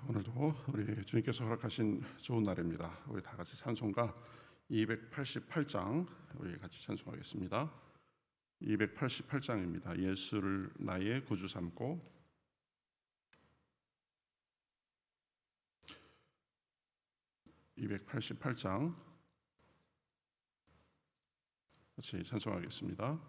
오늘도 우리 주님께서 허락하신 좋은 날입니다. 우리 다 같이 찬송가 288장 우리 같이 찬송하겠습니다. 288장입니다. 예수를 나의 구주 삼고. 288장 같이 찬송하겠습니다.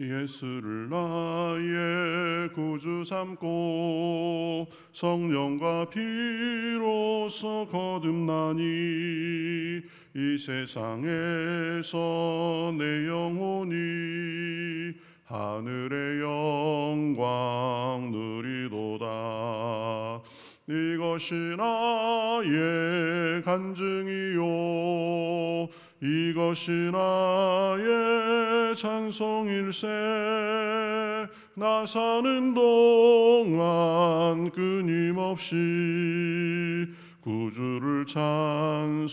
예수를 나의 구주 삼고 성령과 피로써 거듭나니 이 세상에서 내 영혼이 하늘의 영광 누리도다. 이것이 나의 간증이요 이것이 나의 찬송일세. 나 사는 동안 끊임없이 구주를 찬송하리로다.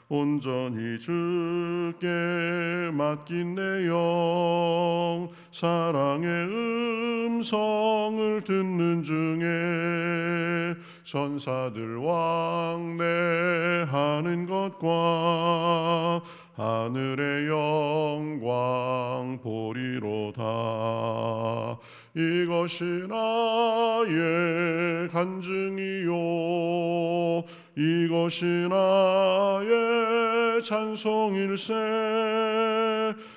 온전히 주께 맡긴 내 영 사랑의 음성을 듣는 중에 천사들 왕래하는 것과 하늘의 영광 보리로다. 이것이 나의 간증이요 이것이 나의 찬송일세.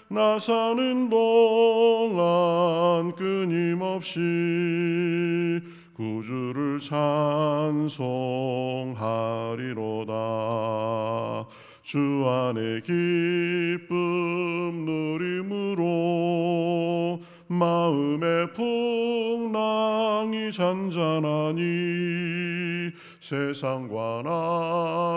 나 사는 동안 끊임없이 구주를 찬송하리로다. 주 안에 기쁨 누림으로 마음의 풍랑이 잔잔하니 세상과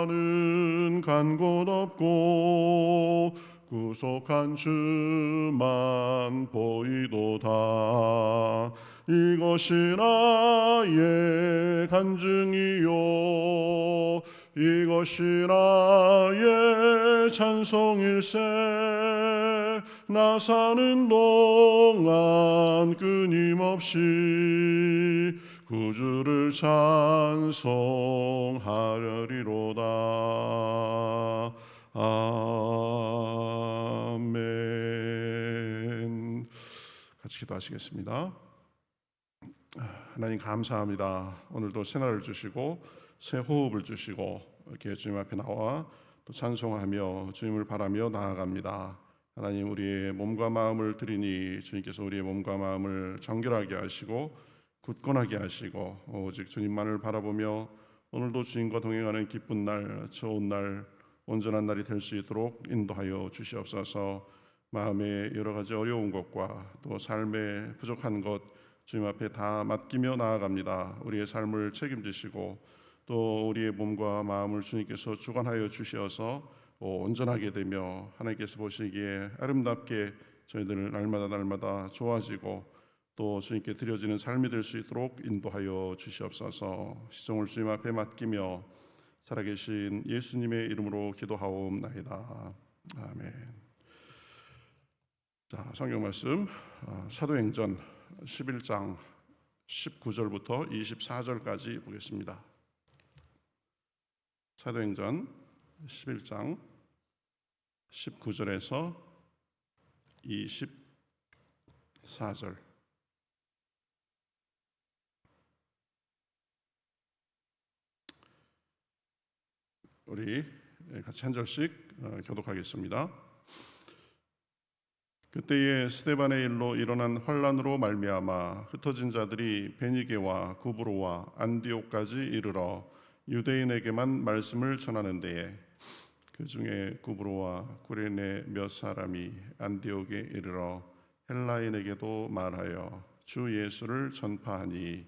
나는 간 곳 없고 구속한 주만 보이도다. 이것이 나의 간증이요 이것이 나의 찬송일세. 나 사는 동안 끊임없이 구주를 찬송하리로다. 아멘. 같이 기도하시겠습니다. 하나님 감사합니다. 오늘도 새날을 주시고 새 호흡을 주시고 이렇게 주님 앞에 나와 또 찬송하며 주님을 바라며 나아갑니다. 하나님 우리의 몸과 마음을 드리니 주님께서 우리의 몸과 마음을 정결하게 하시고 굳건하게 하시고 오직 주님만을 바라보며 오늘도 주님과 동행하는 기쁜 날, 좋은 날, 온전한 날이 될 수 있도록 인도하여 주시옵소서. 마음의 여러 가지 어려운 것과 또 삶의 부족한 것 주님 앞에 다 맡기며 나아갑니다. 우리의 삶을 책임지시고 또 우리의 몸과 마음을 주님께서 주관하여 주시어서 온전하게 되며 하나님께서 보시기에 아름답게 저희들 날마다 좋아지고 또 주님께 드려지는 삶이 될 수 있도록 인도하여 주시옵소서. 시종을 주님 앞에 맡기며 살아계신 예수님의 이름으로 기도하옵나이다. 아멘. 자, 성경 말씀 사도행전 11장 19절부터 24절까지 보겠습니다. 사도행전 11장 19절에서 24절. 우리 같이 한 절씩 교독하겠습니다. 그때에 스데반의 일로 일어난 환란으로 말미암아 흩어진 자들이 베니게와 구브로와 안디옥까지 이르러 유대인에게만 말씀을 전하는 데에 그 중에 구브로와 구레네 몇 사람이 안디옥에 이르러 헬라인에게도 말하여 주 예수를 전파하니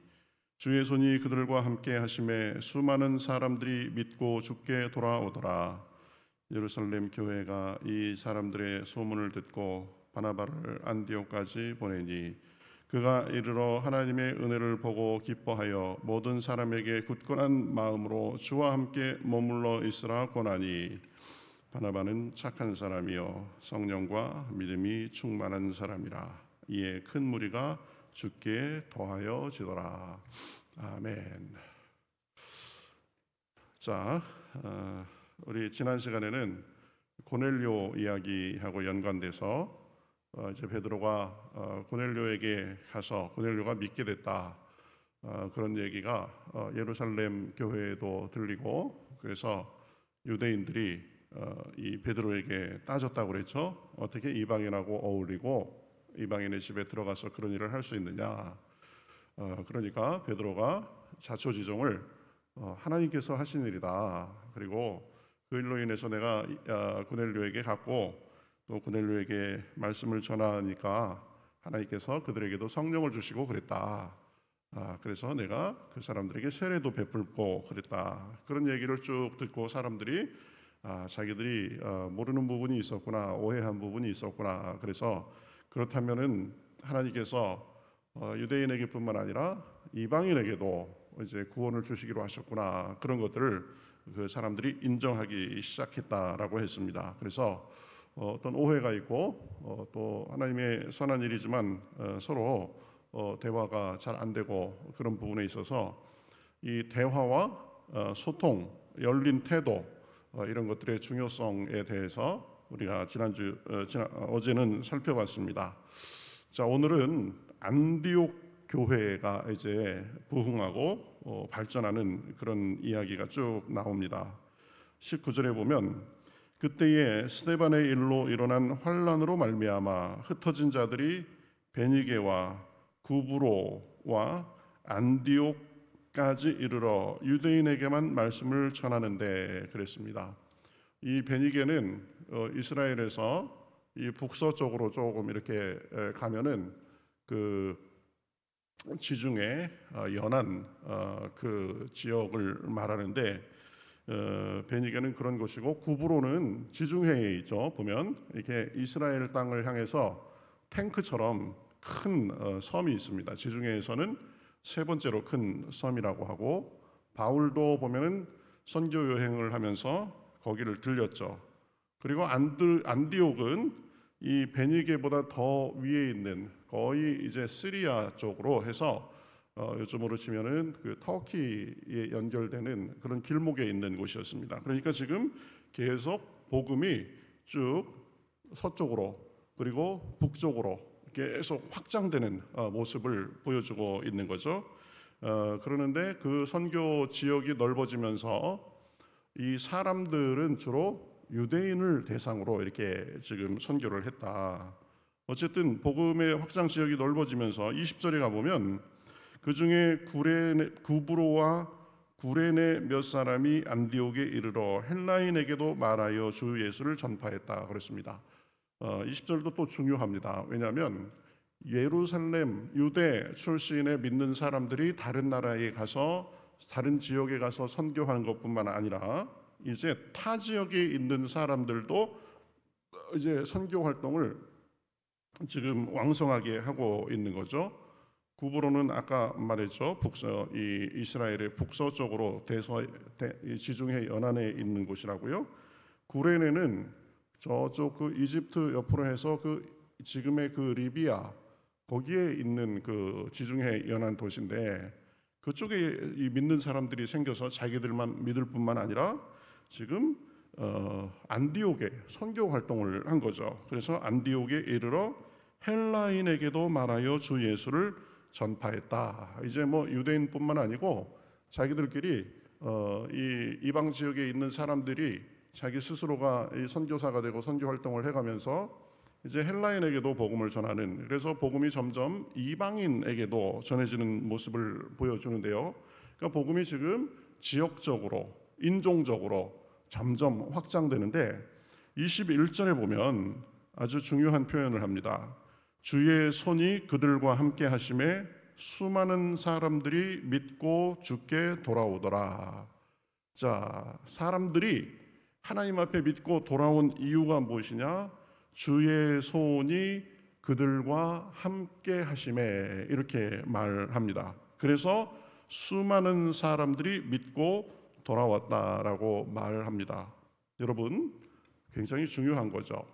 주의 손이 그들과 함께 하심에 수많은 사람들이 믿고 주께 돌아오더라. 예루살렘 교회가 이 사람들의 소문을 듣고 바나바를 안디옥까지 보내니 그가 이르러 하나님의 은혜를 보고 기뻐하여 모든 사람에게 굳건한 마음으로 주와 함께 머물러 있으라 권하니 바나바는 착한 사람이요 성령과 믿음이 충만한 사람이라. 이에 큰 무리가 주께 더하여지더라. 아멘. 자, 우리 지난 시간에는 고넬료 이야기하고 연관돼서 이제 베드로가 고넬료에게 가서 고넬료가 믿게 됐다. 그런 얘기가 예루살렘 교회에도 들리고, 그래서 유대인들이 이 베드로에게 따졌다고 그랬죠. 어떻게 이방인하고 어울리고 이방인의 집에 들어가서 그런 일을 할 수 있느냐. 그러니까 베드로가 자초지종을 하나님께서 하신 일이다. 그리고 그 일로 인해서 내가 고넬료에게 갔고 또 고넬료에게 말씀을 전하니까 하나님께서 그들에게도 성령을 주시고 그랬다. 그래서 내가 그 사람들에게 세례도 베풀고 그랬다. 그런 얘기를 쭉 듣고 사람들이 자기들이 모르는 부분이 있었구나, 오해한 부분이 있었구나. 그래서 그렇다면은 하나님께서 유대인에게뿐만 아니라 이방인에게도 이제 구원을 주시기로 하셨구나. 그런 것들을 그 사람들이 인정하기 시작했다라고 했습니다. 그래서 어떤 오해가 있고 또 하나님의 선한 일이지만 서로 대화가 잘 안 되고 그런 부분에 있어서 이 대화와 소통, 열린 태도 이런 것들의 중요성에 대해서 우리가 어제는 살펴봤습니다. 자, 오늘은 안디옥 교회가 이제 부흥하고 발전하는 그런 이야기가 쭉 나옵니다. 19절에 보면 그때에 스데반의 일로 일어난 환란으로 말미암아 흩어진 자들이 베니게와 구브로와 안디옥까지 이르러 유대인에게만 말씀을 전하는데 그랬습니다. 이 베니게는 이스라엘에서 이 북서쪽으로 조금 이렇게 가면은 그 지중해 연안 그 지역을 말하는데 베니게는 그런 곳이고 구브로는 지중해에 있죠. 보면 이렇게 이스라엘 땅을 향해서 탱크처럼 큰 섬이 있습니다. 지중해에서는 세 번째로 큰 섬이라고 하고, 바울도 보면은 선교 여행을 하면서 거기를 들렸죠. 그리고 안디옥은 이 베니게보다 더 위에 있는 거의 이제 시리아 쪽으로 해서 요즘으로 치면은 그 터키에 연결되는 그런 길목에 있는 곳이었습니다. 그러니까 지금 계속 복음이 쭉 서쪽으로 그리고 북쪽으로 계속 확장되는 모습을 보여주고 있는 거죠. 그러는데 그 선교 지역이 넓어지면서 이 사람들은 주로 유대인을 대상으로 이렇게 지금 선교를 했다. 어쨌든 복음의 확장 지역이 넓어지면서 20절에 가보면 그 중에 구브로와 구레네 몇 사람이 안디옥에 이르러 헬라인에게도 말하여 주 예수를 전파했다 그랬습니다. 20절도 또 중요합니다. 왜냐하면 예루살렘 유대 출신의 믿는 사람들이 다른 나라에 가서 다른 지역에 가서 선교하는 것뿐만 아니라 이제 타 지역에 있는 사람들도 이제 선교 활동을 지금 왕성하게 하고 있는 거죠. 구브로는 아까 말했죠. 이 이스라엘의 북서쪽으로 지중해 연안에 있는 곳이라고요. 구레네는 저쪽 그 이집트 옆으로 해서 그 지금의 그 리비아 거기에 있는 그 지중해 연안 도시인데, 그쪽에 이 믿는 사람들이 생겨서 자기들만 믿을 뿐만 아니라 지금 안디옥에 선교 활동을 한 거죠. 그래서 안디옥에 이르러 헬라인에게도 말하여 주 예수를 전파했다. 이제 뭐 유대인뿐만 아니고 자기들끼리 이 이방 지역에 있는 사람들이 자기 스스로가 이 선교사가 되고 선교 활동을 해가면서 이제 헬라인에게도 복음을 전하는, 그래서 복음이 점점 이방인에게도 전해지는 모습을 보여주는데요. 그러니까 복음이 지금 지역적으로 인종적으로 점점 확장되는데 21절에 보면 아주 중요한 표현을 합니다. 주의 손이 그들과 함께 하심에 수많은 사람들이 믿고 주께 돌아오더라. 자, 사람들이 하나님 앞에 믿고 돌아온 이유가 무엇이냐? 주의 손이 그들과 함께 하심에 이렇게 말합니다. 그래서 수많은 사람들이 믿고 돌아왔다라고 말합니다. 여러분, 굉장히 중요한 거죠.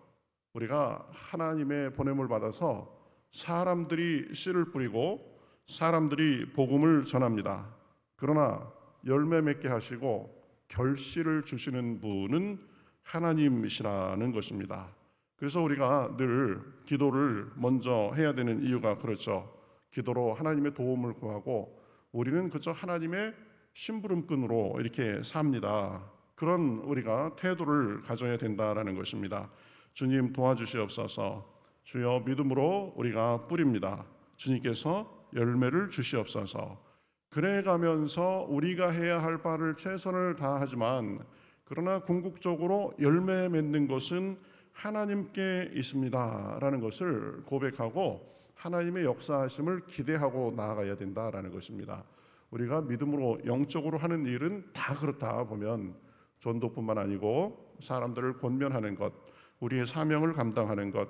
우리가 하나님의 보냄을 받아서 사람들이 씨를 뿌리고 사람들이 복음을 전합니다. 그러나 열매 맺게 하시고 결실을 주시는 분은 하나님이시라는 것입니다. 그래서 우리가 늘 기도를 먼저 해야 되는 이유가 그렇죠. 기도로 하나님의 도움을 구하고 우리는 그저 하나님의 심부름꾼으로 이렇게 삽니다. 그런 우리가 태도를 가져야 된다라는 것입니다. 주님 도와주시옵소서. 주여 믿음으로 우리가 뿌립니다. 주님께서 열매를 주시옵소서. 그래가면서 우리가 해야 할 바를 최선을 다하지만 그러나 궁극적으로 열매 맺는 것은 하나님께 있습니다라는 것을 고백하고 하나님의 역사하심을 기대하고 나아가야 된다라는 것입니다. 우리가 믿음으로 영적으로 하는 일은 다 그렇다 보면 전도뿐만 아니고 사람들을 권면하는 것, 우리의 사명을 감당하는 것,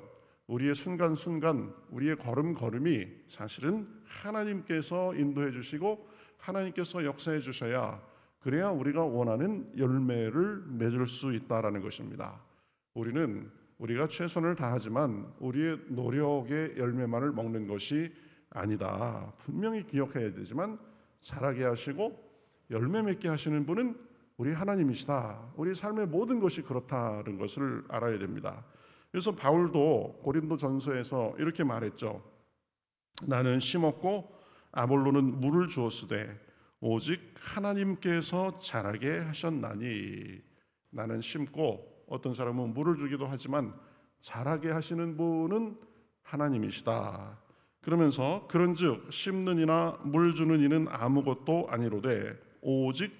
우리의 순간순간, 우리의 걸음걸음이 사실은 하나님께서 인도해 주시고 하나님께서 역사해 주셔야 그래야 우리가 원하는 열매를 맺을 수 있다라는 것입니다. 우리가 최선을 다하지만 우리의 노력의 열매만을 먹는 것이 아니다. 분명히 기억해야 되지만 자라게 하시고 열매 맺게 하시는 분은 우리 하나님이시다. 우리 삶의 모든 것이 그렇다는 것을 알아야 됩니다. 그래서 바울도 고린도 전서에서 이렇게 말했죠. 나는 심었고 아볼로는 물을 주었으되 오직 하나님께서 자라게 하셨나니. 나는 심고 어떤 사람은 물을 주기도 하지만 자라게 하시는 분은 하나님이시다. 그러면서 그런즉 심는 이나 물 주는 이는 아무것도 아니로되 오직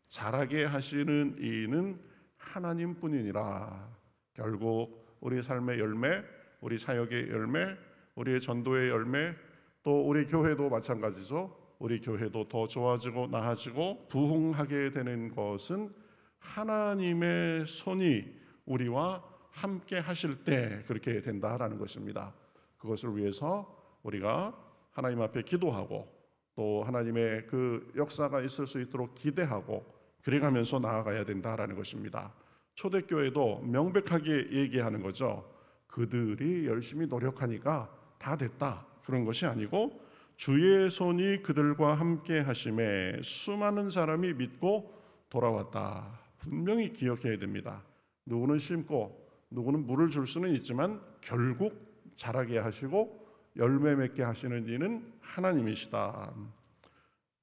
자라게 하시는 이는 하나님뿐이니라. 결국 우리 삶의 열매, 우리 사역의 열매, 우리의 전도의 열매, 또 우리 교회도 마찬가지죠. 우리 교회도 더 좋아지고 나아지고 부흥하게 되는 것은 하나님의 손이 우리와 함께 하실 때 그렇게 된다라는 것입니다. 그것을 위해서 우리가 하나님 앞에 기도하고 또 하나님의 그 역사가 있을 수 있도록 기대하고 그래가면서 나아가야 된다라는 것입니다. 초대교회도 명백하게 얘기하는 거죠. 그들이 열심히 노력하니까 다 됐다. 그런 것이 아니고 주의 손이 그들과 함께 하심에 수많은 사람이 믿고 돌아왔다. 분명히 기억해야 됩니다. 누구는 심고 누구는 물을 줄 수는 있지만 결국 자라게 하시고 열매 맺게 하시는 이는 하나님이시다.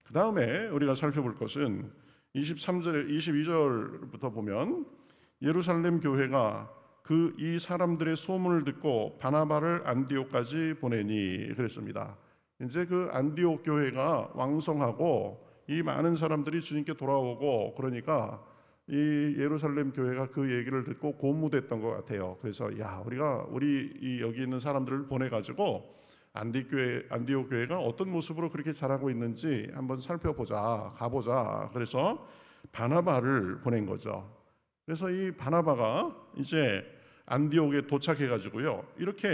그 다음에 우리가 살펴볼 것은 23절, 22절부터 보면 예루살렘 교회가 이 사람들의 소문을 듣고 바나바를 안디옥까지 보내니 그랬습니다. 이제 그 안디옥 교회가 왕성하고 이 많은 사람들이 주님께 돌아오고 그러니까 이 예루살렘 교회가 그 얘기를 듣고 고무됐던 것 같아요. 그래서 우리가 여기 있는 사람들을 보내가지고 안디옥 교회가 어떤 모습으로 그렇게 자라고 있는지 한번 살펴보자, 가보자. 그래서 바나바를 보낸 거죠. 그래서 이 바나바가 이제 안디옥에 도착해가지고요. 이렇게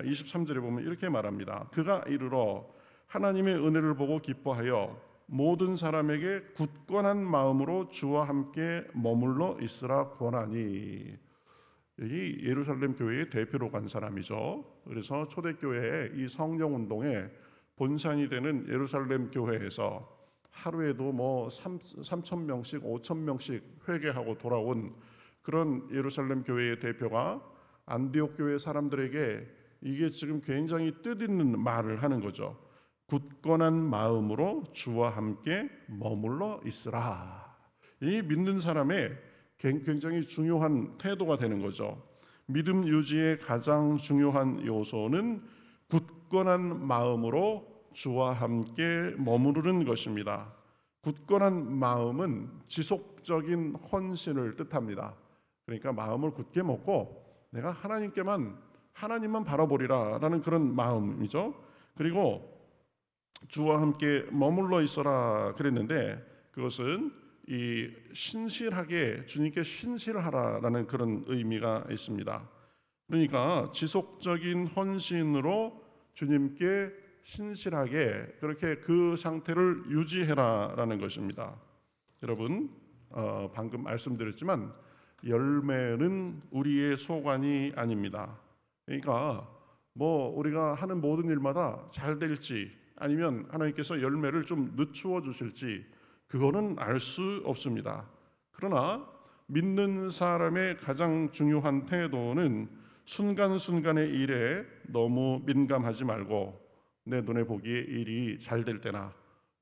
23절에 보면 이렇게 말합니다. 그가 이르러 하나님의 은혜를 보고 기뻐하여 모든 사람에게 굳건한 마음으로 주와 함께 머물러 있으라 권하니. 이 예루살렘 교회의 대표로 간 사람이죠. 그래서 초대교회의 이 성령운동의 본산이 되는 예루살렘 교회에서 하루에도 3,000명씩 5,000명씩 회개하고 돌아온 그런 예루살렘 교회의 대표가 안디옥 교회 사람들에게 이게 지금 굉장히 뜻있는 말을 하는 거죠. 굳건한 마음으로 주와 함께 머물러 있으라. 이 믿는 사람의 굉장히 중요한 태도가 되는 거죠. 믿음 유지의 가장 중요한 요소는 굳건한 마음으로 주와 함께 머무르는 것입니다. 굳건한 마음은 지속적인 헌신을 뜻합니다. 그러니까 마음을 굳게 먹고 내가 하나님만 바라보리라 라는 그런 마음이죠. 그리고 주와 함께 머물러 있어라 그랬는데 그것은 이 신실하게 주님께 신실하라라는 그런 의미가 있습니다. 그러니까 지속적인 헌신으로 주님께 신실하게 그렇게 그 상태를 유지해라라는 것입니다. 여러분 방금 말씀드렸지만 열매는 우리의 소관이 아닙니다. 그러니까 뭐 우리가 하는 모든 일마다 잘 될지 아니면 하나님께서 열매를 좀 늦추어 주실지 그거는 알 수 없습니다. 그러나 믿는 사람의 가장 중요한 태도는 순간순간의 일에 너무 민감하지 말고 내 눈에 보기에 일이 잘 될 때나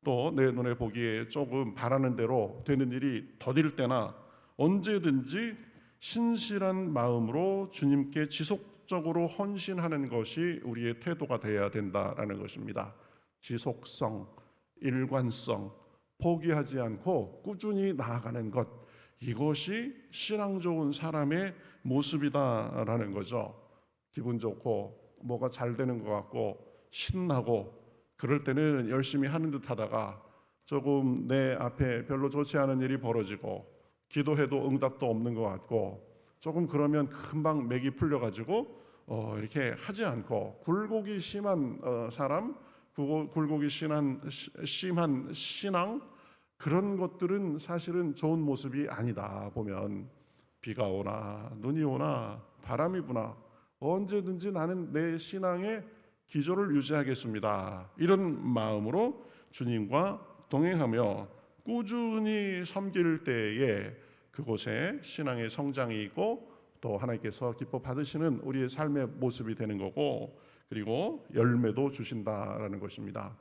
또 내 눈에 보기에 조금 바라는 대로 되는 일이 더딜 때나 언제든지 신실한 마음으로 주님께 지속적으로 헌신하는 것이 우리의 태도가 되어야 된다라는 것입니다. 지속성, 일관성, 포기하지 않고 꾸준히 나아가는 것, 이것이 신앙 좋은 사람의 모습이다라는 거죠. 기분 좋고 뭐가 잘 되는 것 같고 신나고 그럴 때는 열심히 하는 듯 하다가 조금 내 앞에 별로 좋지 않은 일이 벌어지고 기도해도 응답도 없는 것 같고 조금 그러면 금방 맥이 풀려가지고 이렇게 하지 않고 굴곡이 심한 사람, 굴곡이 심한 신앙, 그런 것들은 사실은 좋은 모습이 아니다. 보면 비가 오나 눈이 오나 바람이 부나 언제든지 나는 내 신앙의 기조를 유지하겠습니다. 이런 마음으로 주님과 동행하며 꾸준히 섬길 때에 그곳에 신앙의 성장이 있고 또 하나님께서 기뻐 받으시는 우리의 삶의 모습이 되는 거고 그리고 열매도 주신다라는 것입니다.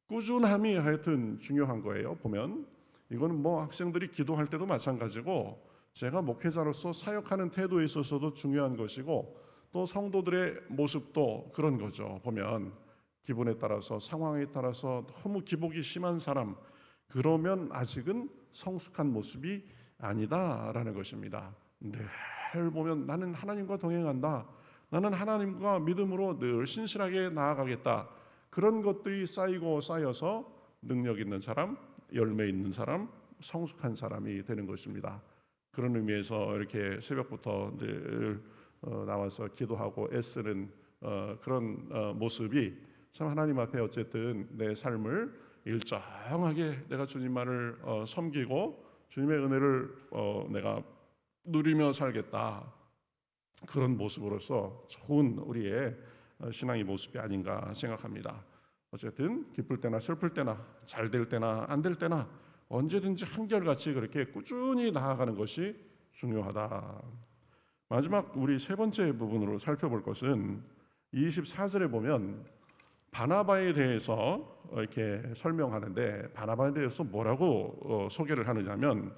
꾸준함이 하여튼 중요한 거예요. 보면 이거는 뭐 학생들이 기도할 때도 마찬가지고 제가 목회자로서 사역하는 태도에 있어서도 중요한 것이고 또 성도들의 모습도 그런 거죠. 보면 기분에 따라서 상황에 따라서 너무 기복이 심한 사람 그러면 아직은 성숙한 모습이 아니다라는 것입니다. 늘 보면 나는 하나님과 동행한다. 나는 하나님과 믿음으로 늘 신실하게 나아가겠다. 그런 것들이 쌓이고 쌓여서 능력 있는 사람, 열매 있는 사람, 성숙한 사람이 되는 것입니다. 그런 의미에서 이렇게 새벽부터 늘 나와서 기도하고 애쓰는 그런 모습이 참 하나님 앞에 어쨌든 내 삶을 일정하게 내가 주님만을 섬기고 주님의 은혜를 내가 누리며 살겠다. 그런 모습으로서 좋은 우리의 신앙의 모습이 아닌가 생각합니다. 어쨌든 기쁠 때나 슬플 때나 잘 될 때나 안 될 때나 언제든지 한결같이 그렇게 꾸준히 나아가는 것이 중요하다. 마지막 우리 세 번째 부분으로 살펴볼 것은 24절에 보면 바나바에 대해서 이렇게 설명하는데 바나바에 대해서 뭐라고 소개를 하느냐면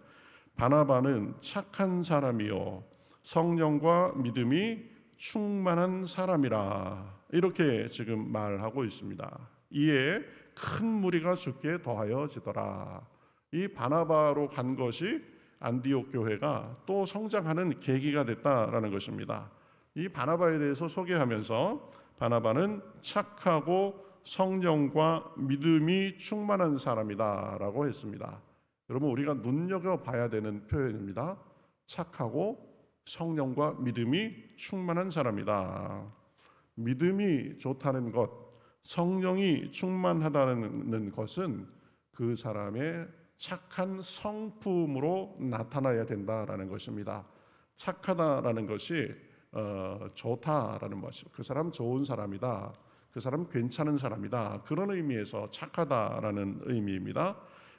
바나바는 착한 사람이요 성령과 믿음이 충만한 사람이라 이렇게 지금 말하고 있습니다. 이에 큰 무리가 죽게 더하여지더라. 이 바나바로 간 것이 안디옥 교회가 또 성장하는 계기가 됐다라는 것입니다. 이 바나바에 대해서 소개하면서 바나바는 착하고 성령과 믿음이 충만한 사람이다라고 했습니다. 여러분 우리가 눈여겨봐야 되는 표현입니다. 착하고 성령과 믿음이 충만한 사람이다. 믿음이 좋다는 것, 성령이 충만하다는 것은 그 사람의 착한 성품으로 나타나야 된다라는 것입니다. 착하다라는 것이 좋다라는 것이 그 사람 좋은 사람이다. 그 사람 괜찮은 사람이다. 그런 의미에서 착하다라는 의미입니다.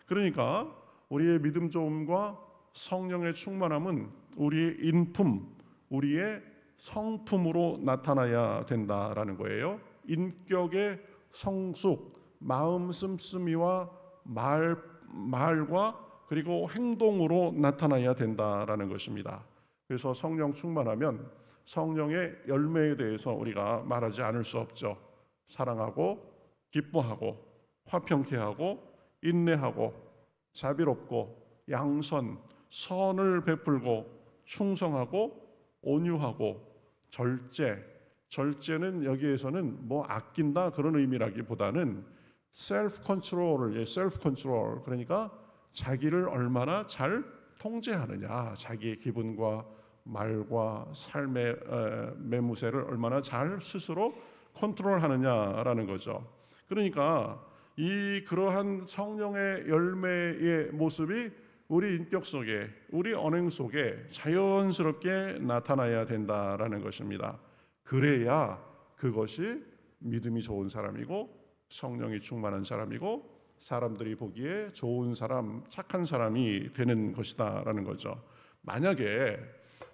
그러니까 우리의 믿음 좋음과 성령의 충만함은 우리의 인품, 우리의 성품으로 나타나야 된다라는 거예요. 인격의 성숙, 마음 씀씀이와 말과 그리고 행동으로 나타나야 된다라는 것입니다. 그래서 성령 충만하면 성령의 열매에 대해서 우리가 말하지 않을 수 없죠. 사랑하고 기뻐하고 화평케 하고 인내하고 자비롭고 양선, 선을 베풀고 충성하고 온유하고 절제는 여기에서는 뭐 아낀다 그런 의미라기보다는 셀프 컨트롤 그러니까 자기를 얼마나 잘 통제하느냐, 자기의 기분과 말과 삶의 매무새를 얼마나 잘 스스로 컨트롤하느냐라는 거죠. 그러니까 그러한 성령의 열매의 모습이 우리 인격 속에, 우리 언행 속에 자연스럽게 나타나야 된다라는 것입니다. 그래야 그것이 믿음이 좋은 사람이고 성령이 충만한 사람이고 사람들이 보기에 좋은 사람, 착한 사람이 되는 것이다라는 거죠. 만약에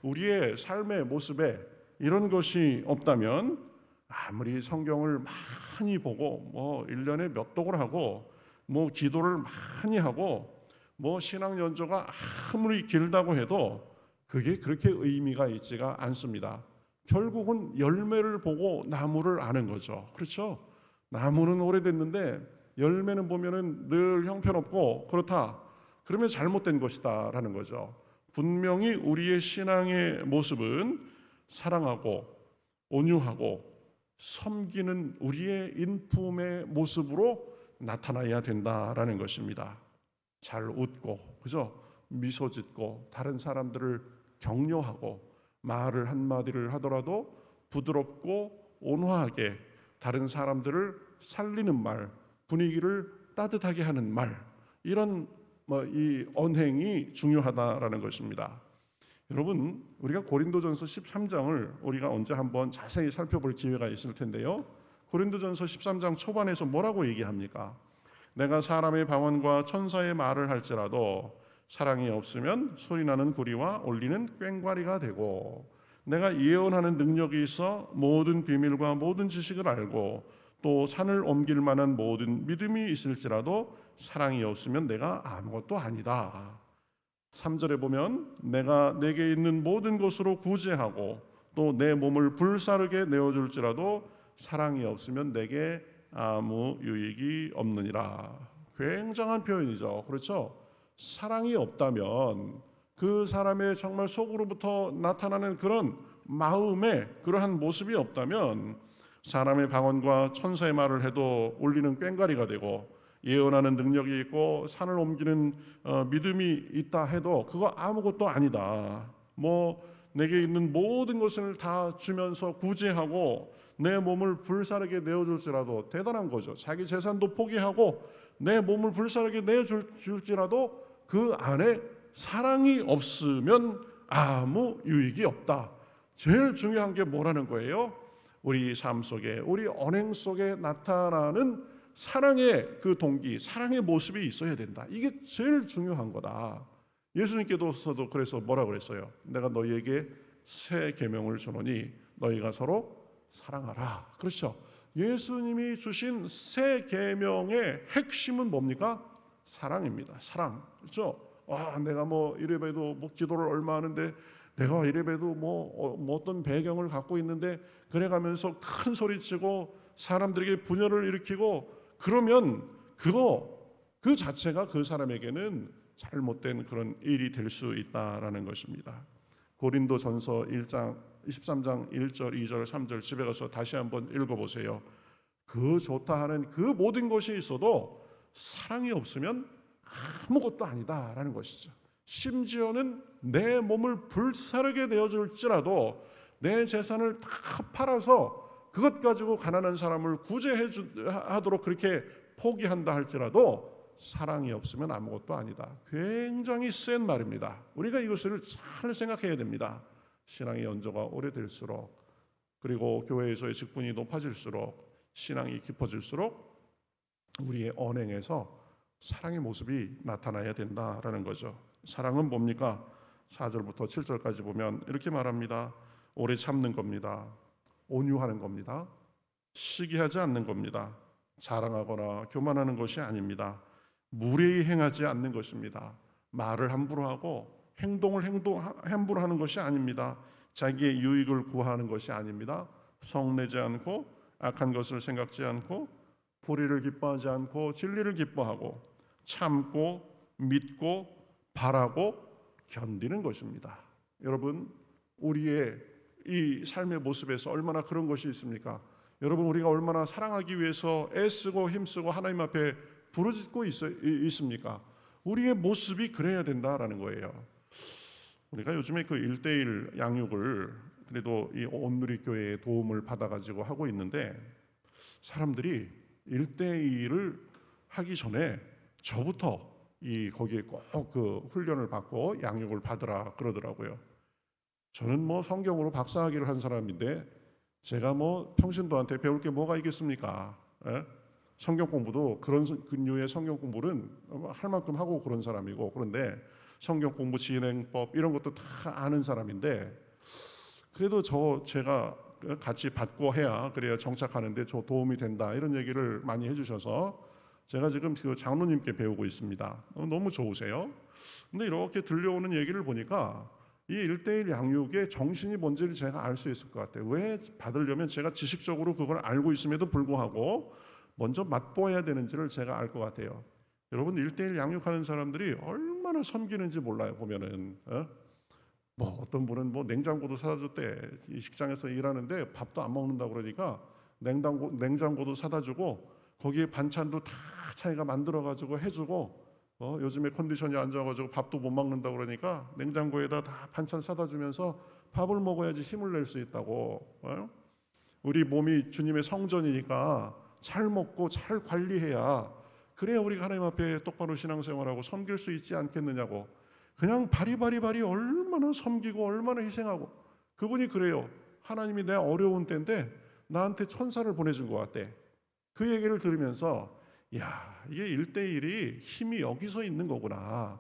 우리의 삶의 모습에 이런 것이 없다면 아무리 성경을 많이 보고 뭐 1년에 몇 독을 하고 뭐 기도를 많이 하고 뭐 신앙 연조가 아무리 길다고 해도 그게 그렇게 의미가 있지가 않습니다. 결국은 열매를 보고 나무를 아는 거죠. 그렇죠? 나무는 오래됐는데 열매는 보면은 늘 형편없고 그렇다. 그러면 잘못된 것이다라는 거죠. 분명히 우리의 신앙의 모습은 사랑하고 온유하고 섬기는 우리의 인품의 모습으로 나타나야 된다라는 것입니다. 잘 웃고, 그죠? 미소 짓고 다른 사람들을 격려하고 말을 한마디를 하더라도 부드럽고 온화하게 다른 사람들을 살리는 말, 분위기를 따뜻하게 하는 말, 이런 이 언행이 중요하다라는 것입니다. 여러분, 우리가 고린도전서 13장을 우리가 언제 한번 자세히 살펴볼 기회가 있을 텐데요. 고린도전서 13장 초반에서 뭐라고 얘기합니까? 내가 사람의 방언과 천사의 말을 할지라도 사랑이 없으면 소리나는 구리와 울리는 꽹과리가 되고, 내가 예언하는 능력이 있어 모든 비밀과 모든 지식을 알고 또 산을 옮길 만한 모든 믿음이 있을지라도 사랑이 없으면 내가 아무것도 아니다. 3절에 보면 내가 내게 있는 모든 것으로 구제하고 또 내 몸을 불사르게 내어줄지라도 사랑이 없으면 내게 아무 유익이 없느니라. 굉장한 표현이죠. 그렇죠? 사랑이 없다면 그 사람의 정말 속으로부터 나타나는 그런 마음의 그러한 모습이 없다면 사람의 방언과 천사의 말을 해도 울리는 꽹과리가 되고 예언하는 능력이 있고 산을 옮기는 믿음이 있다 해도 그거 아무것도 아니다. 뭐 내게 있는 모든 것을 다 주면서 구제하고 내 몸을 불사르게 내어줄지라도 대단한 거죠. 자기 재산도 포기하고 내 몸을 불사르게 내어줄지라도 그 안에 사랑이 없으면 아무 유익이 없다. 제일 중요한 게 뭐라는 거예요? 우리 삶 속에, 우리 언행 속에 나타나는 사랑의 그 동기, 사랑의 모습이 있어야 된다. 이게 제일 중요한 거다. 예수님께서도 그래서 뭐라 그랬어요? 내가 너희에게 새 계명을 주노니 너희가 서로 사랑하라. 그렇죠? 예수님이 주신 새 계명의 핵심은 뭡니까? 사랑입니다. 사랑. 그렇죠? 내가 뭐 이래봬도 뭐 기도를 얼마 하는데 내가 이래봬도 뭐 어떤 배경을 갖고 있는데 그래가면서 큰 소리치고 사람들에게 분열을 일으키고 그러면 그 자체가 그 사람에게는 잘못된 그런 일이 될 수 있다라는 것입니다. 고린도전서 23장 1절, 2절, 3절 집에 가서 다시 한번 읽어보세요. 그 좋다 하는 그 모든 것이 있어도 사랑이 없으면 아무것도 아니다라는 것이죠. 심지어는 내 몸을 불사르게 내어줄지라도 내 재산을 다 팔아서 그것 가지고 가난한 사람을 구제하도록 그렇게 포기한다 할지라도 사랑이 없으면 아무것도 아니다. 굉장히 센 말입니다. 우리가 이것을 잘 생각해야 됩니다. 신앙의 연조가 오래될수록 그리고 교회에서의 직분이 높아질수록 신앙이 깊어질수록 우리의 언행에서 사랑의 모습이 나타나야 된다라는 거죠. 사랑은 뭡니까? 4절부터 7절까지 보면 이렇게 말합니다. 오래 참는 겁니다. 온유하는 겁니다. 시기하지 않는 겁니다. 자랑하거나 교만하는 것이 아닙니다. 무례히 행하지 않는 것입니다. 말을 함부로 하고 행동을 함부로 하는 것이 아닙니다. 자기의 유익을 구하는 것이 아닙니다. 성내지 않고 악한 것을 생각지 않고 불의를 기뻐하지 않고 진리를 기뻐하고 참고 믿고 바라고 견디는 것입니다. 여러분, 우리의 이 삶의 모습에서 얼마나 그런 것이 있습니까? 여러분, 우리가 얼마나 사랑하기 위해서 애쓰고 힘쓰고 하나님 앞에 부르짖고 있습니까? 우리의 모습이 그래야 된다라는 거예요. 우리가 요즘에 그 1:1 양육을 그래도 이 온누리교회의 도움을 받아가지고 하고 있는데 사람들이 1:1을 하기 전에 저부터 거기에 꼭 그 훈련을 받고 양육을 받으라 그러더라고요. 저는 뭐 성경으로 박사학위를 한 사람인데 제가 뭐 평신도한테 배울 게 뭐가 있겠습니까? 예? 성경 공부도 그런 류의 성경 공부는 할 만큼 하고 그런 사람이고, 그런데 성경 공부 진행법 이런 것도 다 아는 사람인데, 그래도 제가 같이 받고 해야 그래야 정착하는데 저 도움이 된다 이런 얘기를 많이 해주셔서 제가 지금 그 장로님께 배우고 있습니다. 너무 좋으세요. 근데 이렇게 들려오는 얘기를 보니까 이 1:1 양육의 정신이 뭔지를 제가 알 수 있을 것 같아요. 왜 받으려면 제가 지식적으로 그걸 알고 있음에도 불구하고 먼저 맛보아야 되는지를 제가 알 것 같아요. 여러분 1:1 양육하는 사람들이 얼마나 섬기는지 몰라요. 보면은 뭐 어떤 분은 뭐 냉장고도 사다 줬대. 이 식장에서 일하는데 밥도 안 먹는다 그러니까 냉장고도 사다 주고 거기에 반찬도 다 자기가 만들어 가지고 해주고, 요즘에 컨디션이 안 좋아가지고 밥도 못 먹는다 그러니까 냉장고에다 다 반찬 사다 주면서 밥을 먹어야지 힘을 낼 수 있다고. 우리 몸이 주님의 성전이니까 잘 먹고 잘 관리해야 그래야 우리가 하나님 앞에 똑바로 신앙생활하고 섬길 수 있지 않겠느냐고. 그냥 바리바리 얼마나 섬기고 얼마나 희생하고. 그분이 그래요. 하나님이 내 어려운 때인데 나한테 천사를 보내준 것 같대. 그 얘기를 들으면서 야, 이게 1:1이 힘이 여기서 있는 거구나.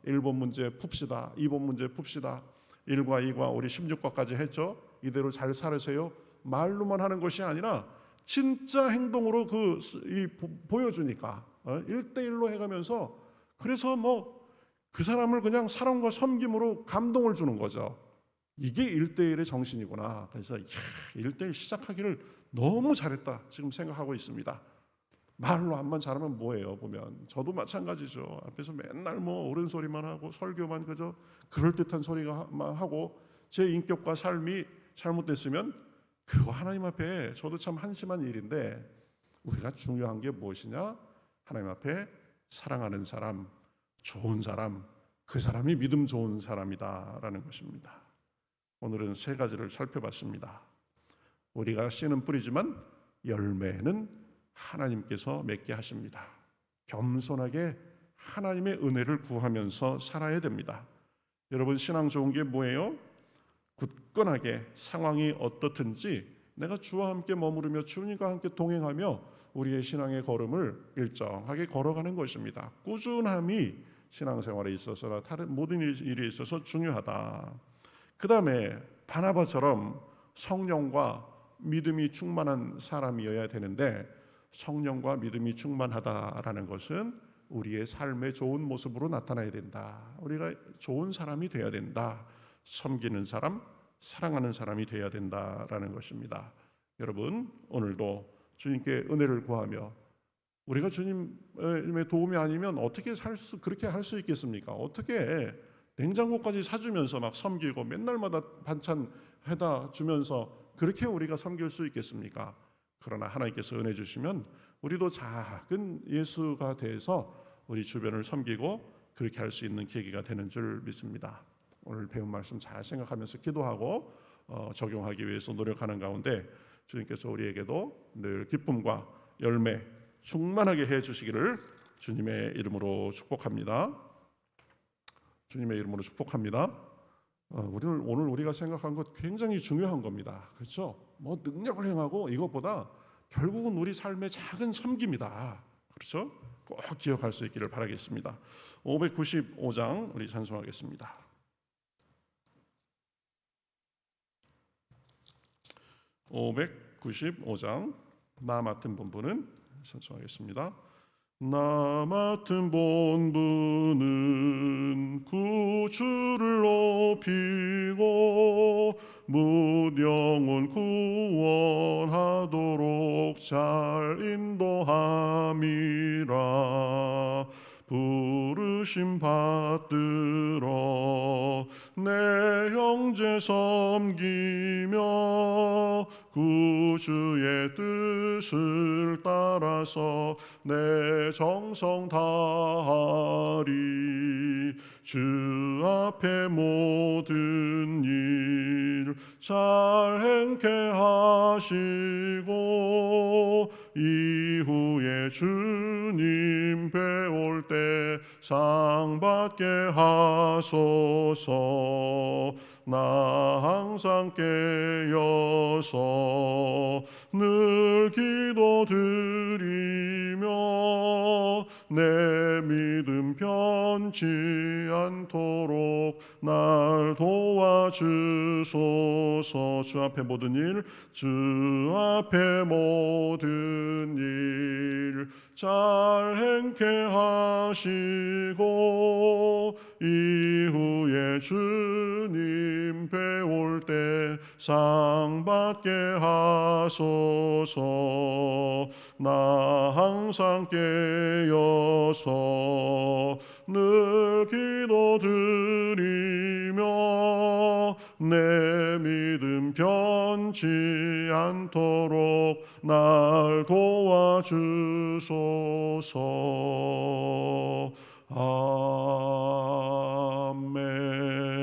1번 문제 풉시다. 2번 문제 풉시다. 1과 2과 우리 16과까지 했죠. 이대로 잘 살으세요. 말로만 하는 것이 아니라 진짜 행동으로 보여주니까 1:1로 해가면서, 그래서 뭐 그 사람을 그냥 사랑과 섬김으로 감동을 주는 거죠. 이게 1:1의 정신이구나. 그래서 1:1 시작하기를 너무 잘했다 지금 생각하고 있습니다. 말로 안만 잘하면 뭐예요. 보면 저도 마찬가지죠. 앞에서 맨날 뭐 옳은 소리만 하고 설교만 그저 그럴듯한 소리만 하고 제 인격과 삶이 잘못됐으면 그거 하나님 앞에 저도 참 한심한 일인데, 우리가 중요한 게 무엇이냐? 하나님 앞에 사랑하는 사람, 좋은 사람, 그 사람이 믿음 좋은 사람이다라는 것입니다. 오늘은 세 가지를 살펴봤습니다. 우리가 씨는 뿌리지만 열매는 하나님께서 맺게 하십니다. 겸손하게 하나님의 은혜를 구하면서 살아야 됩니다. 여러분 신앙 좋은 게 뭐예요? 굳건하게 상황이 어떻든지 내가 주와 함께 머무르며 주님과 함께 동행하며 우리의 신앙의 걸음을 일정하게 걸어가는 것입니다. 꾸준함이 신앙생활에 있어서나 다른 모든 일에 있어서 중요하다. 그 다음에 바나바처럼 성령과 믿음이 충만한 사람이어야 되는데, 성령과 믿음이 충만하다라는 것은 우리의 삶의 좋은 모습으로 나타나야 된다. 우리가 좋은 사람이 되어야 된다. 섬기는 사람, 사랑하는 사람이 되어야 된다라는 것입니다. 여러분 오늘도 주님께 은혜를 구하며, 우리가 주님의 도움이 아니면 어떻게 그렇게 할 수 있겠습니까? 어떻게 냉장고까지 사주면서 막 섬기고 맨날마다 반찬 해다 주면서 그렇게 우리가 섬길 수 있겠습니까? 그러나 하나님께서 은혜 주시면 우리도 작은 예수가 돼서 우리 주변을 섬기고 그렇게 할 수 있는 계기가 되는 줄 믿습니다. 오늘 배운 말씀 잘 생각하면서 기도하고 적용하기 위해서 노력하는 가운데 주님께서 우리에게도 늘 기쁨과 열매 충만하게 해주시기를 주님의 이름으로 축복합니다. 주님의 이름으로 축복합니다. 오늘 우리가 생각한 것 굉장히 중요한 겁니다. 그렇죠? 뭐 능력을 행하고 이것보다 결국은 우리 삶의 작은 섬김이다. 그렇죠? 꼭 기억할 수 있기를 바라겠습니다. 595장 우리 찬송하겠습니다. 595장 나 맡은 본분은 찬송하겠습니다. 나 맡은 본분은 구주를 높이고 무령은 구원하도록 잘 인도함이라. 부르심 받들어 내 형제 섬기며 구주의 뜻을 따라서 내 정성 다하리. 주 앞에 모든 일 잘 행케 하시고 이후에 주님 배울 때 상 받게 하소서. 나 항상 깨어서 늘 기도드리며 내 믿음 변치 않도록 날 도와주소서. 주 앞에 모든 일, 주 앞에 모든 일 잘 행케 하시고 이후에 주님 배울 때 상 받게 하소서. 나 항상 깨어서 늘 기도드리며 내 믿음 변치 않도록 날 도와주소서. 아멘.